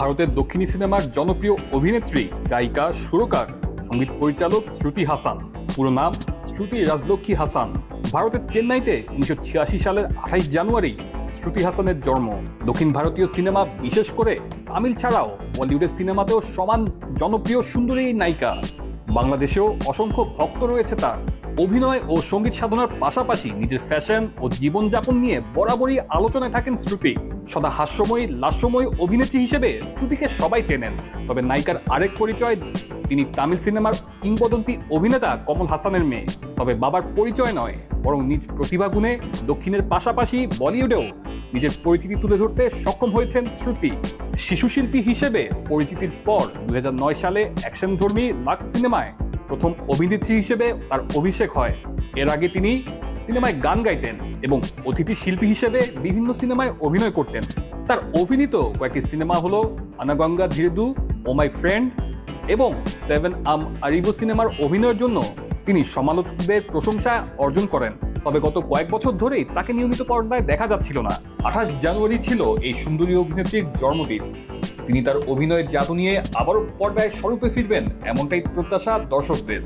ভারতের দক্ষিণী সিনেমার জনপ্রিয় অভিনেত্রী, গায়িকা, সুরকার, সঙ্গীত পরিচালক শ্রুতি হাসান। পুরো নাম শ্রুতি রাজলক্ষ্মী হাসান। ভারতের চেন্নাইতে 1986 সালের 28 জানুয়ারি শ্রুতি হাসানের জন্ম। দক্ষিণ ভারতীয় সিনেমা, বিশেষ করে তামিল ছাড়াও বলিউডের সিনেমাতেও সমান জনপ্রিয় সুন্দরী নায়িকা। বাংলাদেশেও অসংখ্য ভক্ত রয়েছে তার। অভিনয় ও সঙ্গীত সাধনার পাশাপাশি নিজের ফ্যাশন ও জীবনযাপন নিয়ে বরাবরই আলোচনায় থাকেন শ্রুতি। সদা হাস্যময়ী, লাস্যময়ী অভিনেত্রী হিসেবে শ্রুতিকে সবাই চেনেন। তবে নায়িকার আরেক পরিচয়, তিনি তামিল সিনেমার কিংবদন্তি অভিনেতা কমল হাসানের মেয়ে। তবে বাবার পরিচয় নয়, বরং নিজ প্রতিভা গুণে দক্ষিণের পাশাপাশি বলিউডেও নিজের পরিচিতি তুলে ধরতে সক্ষম হয়েছেন শ্রুতি। শিশুশিল্পী হিসেবে পরিচিতির পর 2009 সালে অ্যাকশনধর্মী লাক্স সিনেমায় প্রথম অভিনেত্রী হিসেবে তার অভিষেক হয়। এর আগে তিনি সিনেমায় গান গাইতেন এবং অতিথি শিল্পী হিসেবে বিভিন্ন সিনেমায় অভিনয় করতেন। তার অভিনীত কয়েকটি সিনেমা হলো আনাগঙ্গা ধীরেদু, ও মাই ফ্রেন্ড এবং 7 আরিবো সিনেমার অভিনয়ের জন্য তিনি সমালোচকদের প্রশংসা অর্জন করেন। তবে গত কয়েক বছর ধরেই তাকে নিয়মিত পর্দায় দেখা যাচ্ছিল না। 28 জানুয়ারি ছিল এই সুন্দরী অভিনেত্রীর জন্মদিন। তিনি তার অভিনয়ের জাদু নিয়ে আবারও পর্দায় স্বরূপে ফিরবেন, এমনটাই প্রত্যাশা দর্শকদের।